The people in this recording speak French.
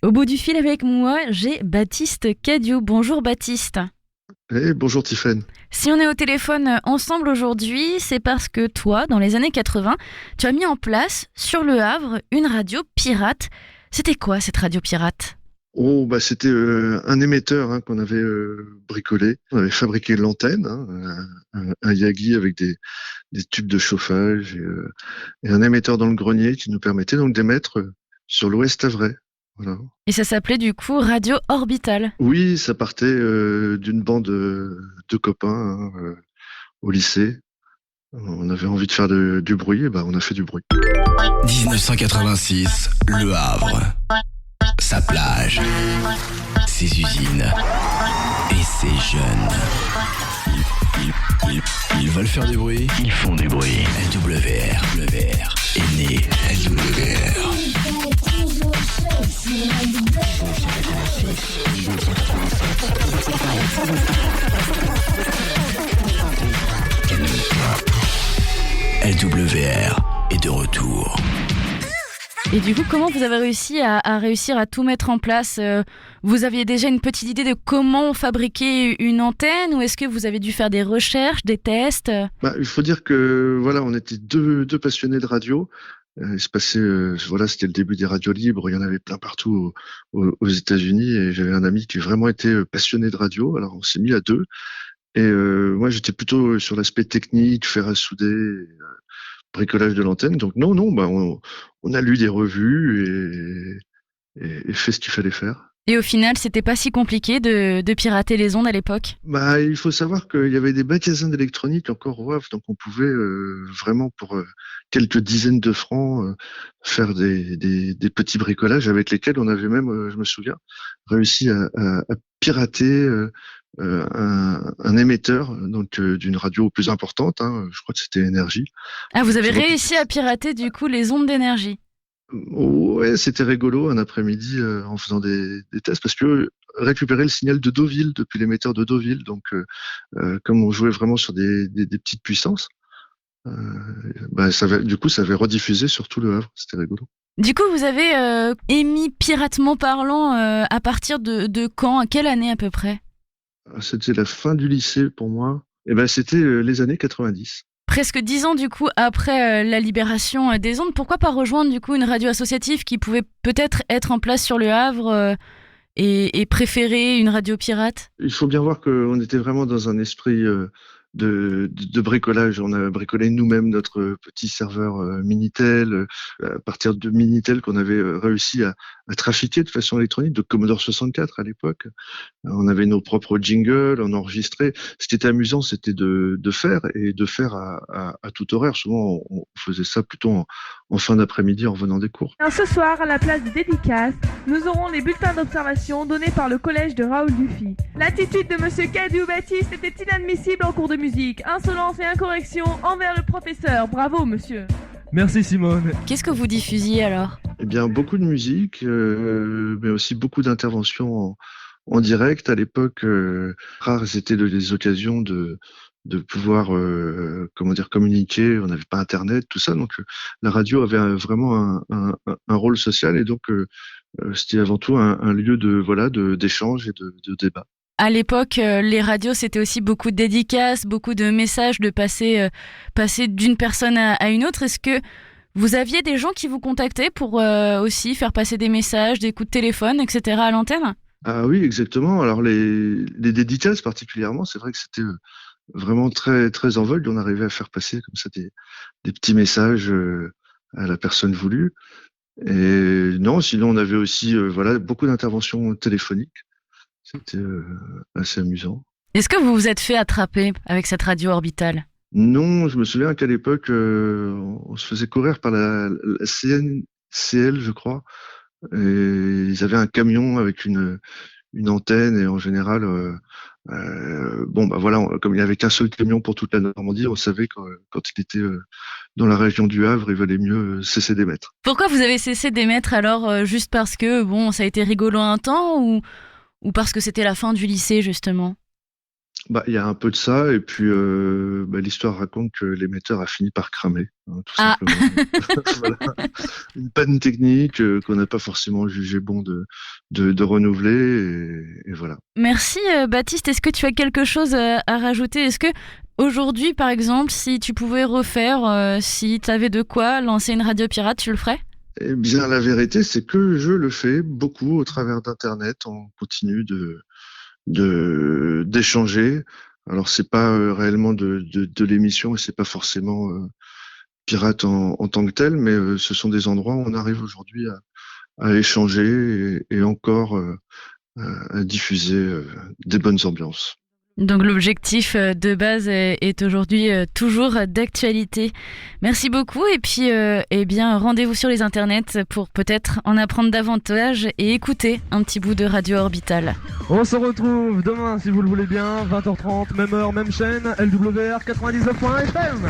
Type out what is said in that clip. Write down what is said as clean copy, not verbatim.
Au bout du fil avec moi, j'ai Baptiste Cadieux. Bonjour Baptiste. Bonjour Tiffaine. Si on est au téléphone ensemble aujourd'hui, c'est parce que toi, dans les années 80, tu as mis en place, sur Le Havre, une radio pirate. C'était quoi cette radio pirate ? C'était un émetteur qu'on avait bricolé. On avait fabriqué l'antenne, un Yagi avec des tubes de chauffage et un émetteur dans le grenier qui nous permettait donc d'émettre sur l'Ouest Havrais. Voilà. Et ça s'appelait du coup Radio Orbitale. Oui, ça partait d'une bande de copains au lycée. On avait envie de faire du bruit, et on a fait du bruit. 1986, Le Havre. Sa plage, ses usines et ses jeunes. Ils veulent faire du bruit, ils font du bruit. LWR est né. LWR. LWR est de retour. Et du coup, comment vous avez réussi à tout mettre en place ? Vous aviez déjà une petite idée de comment fabriquer une antenne, ou est-ce que vous avez dû faire des recherches, des tests ? Il faut dire que on était deux passionnés de radio. Il se passait, c'était le début des radios libres. Il y en avait plein partout aux États-Unis, et j'avais un ami qui vraiment était passionné de radio. Alors on s'est mis à deux. Et moi, j'étais plutôt sur l'aspect technique, fer à souder, bricolage de l'antenne. Donc on a lu des revues et fait ce qu'il fallait faire. Et au final, c'était pas si compliqué de pirater les ondes à l'époque ? Il faut savoir qu'il y avait des magasins d'électronique encore au Havre, donc on pouvait vraiment pour quelques dizaines de francs faire des petits bricolages avec lesquels on avait même, je me souviens, réussi à pirater un émetteur donc d'une radio plus importante, je crois que c'était Énergie. Ah, vous avez réussi à pirater du coup les ondes d'énergie ? Ouais, c'était rigolo un après-midi en faisant des tests, parce que récupérer le signal de Deauville depuis l'émetteur de Deauville, donc comme on jouait vraiment sur des petites puissances, ça avait rediffusé sur tout le Havre. C'était rigolo. Du coup, vous avez émis piratement parlant à partir de quand ? À quelle année à peu près ? C'était la fin du lycée pour moi. C'était les années 90. Presque 10 ans du coup après la libération des ondes, pourquoi pas rejoindre du coup une radio associative qui pouvait peut-être être en place sur Le Havre et préférer une radio pirate ? Il faut bien voir qu'on était vraiment dans un esprit de bricolage. On a bricolé nous-mêmes notre petit serveur Minitel, à partir de Minitel qu'on avait réussi à trafiquer de façon électronique, de Commodore 64 à l'époque. On avait nos propres jingles, on enregistrait. Ce qui était amusant, c'était de faire à tout horaire. Souvent, on faisait ça plutôt en fin d'après-midi en revenant des cours. Ce soir, à la place des dédicaces, nous aurons les bulletins d'observation donnés par le collège de Raoul Dufy. L'attitude de monsieur Cadieux Baptiste était inadmissible en cours de musique. Insolence et incorrection envers le professeur. Bravo, monsieur. Merci Simone. Qu'est-ce que vous diffusiez alors ? Eh bien, beaucoup de musique, mais aussi beaucoup d'interventions en direct. À l'époque, rares étaient les occasions de pouvoir communiquer. On n'avait pas Internet, tout ça. Donc, la radio avait vraiment un rôle social, et donc c'était avant tout un lieu d'échange et de débat. À l'époque, les radios, c'était aussi beaucoup de dédicaces, beaucoup de messages, de passer d'une personne à une autre. Est-ce que vous aviez des gens qui vous contactaient pour aussi faire passer des messages, des coups de téléphone, etc. à l'antenne ? Ah oui, exactement. Alors les dédicaces particulièrement, c'est vrai que c'était vraiment très très en vogue. On arrivait à faire passer comme ça des petits messages à la personne voulue. Et non, sinon on avait aussi beaucoup d'interventions téléphoniques. C'était assez amusant. Est-ce que vous vous êtes fait attraper avec cette radio orbitale ? Non, je me souviens qu'à l'époque, on se faisait courir par la CNCL, je crois. Et ils avaient un camion avec une antenne, et en général, comme il n'y avait qu'un seul camion pour toute la Normandie, on savait quand il était dans la région du Havre, il valait mieux cesser d'émettre. Pourquoi vous avez cessé d'émettre alors ? Juste parce que ça a été rigolo un temps, ou parce que c'était la fin du lycée justement ? Il y a un peu de ça, et puis l'histoire raconte que l'émetteur a fini par cramer, hein, tout Ah. simplement. Voilà. Une panne technique qu'on n'a pas forcément jugé bon de renouveler, et voilà. Merci Baptiste. Est-ce que tu as quelque chose à rajouter? Est-ce que aujourd'hui, par exemple, si tu pouvais refaire, si tu avais de quoi lancer une radio pirate, tu le ferais? Eh bien, la vérité, c'est que je le fais beaucoup au travers d'Internet. On continue d'échanger. Alors, c'est pas réellement de l'émission, et c'est pas forcément pirate en tant que tel, mais ce sont des endroits où on arrive aujourd'hui à échanger, et encore à diffuser des bonnes ambiances. Donc l'objectif de base est aujourd'hui toujours d'actualité. Merci beaucoup, et puis rendez-vous sur les internets pour peut-être en apprendre davantage et écouter un petit bout de Radio Orbital. On se retrouve demain si vous le voulez bien, 20h30, même heure, même chaîne, LWR 99.FM.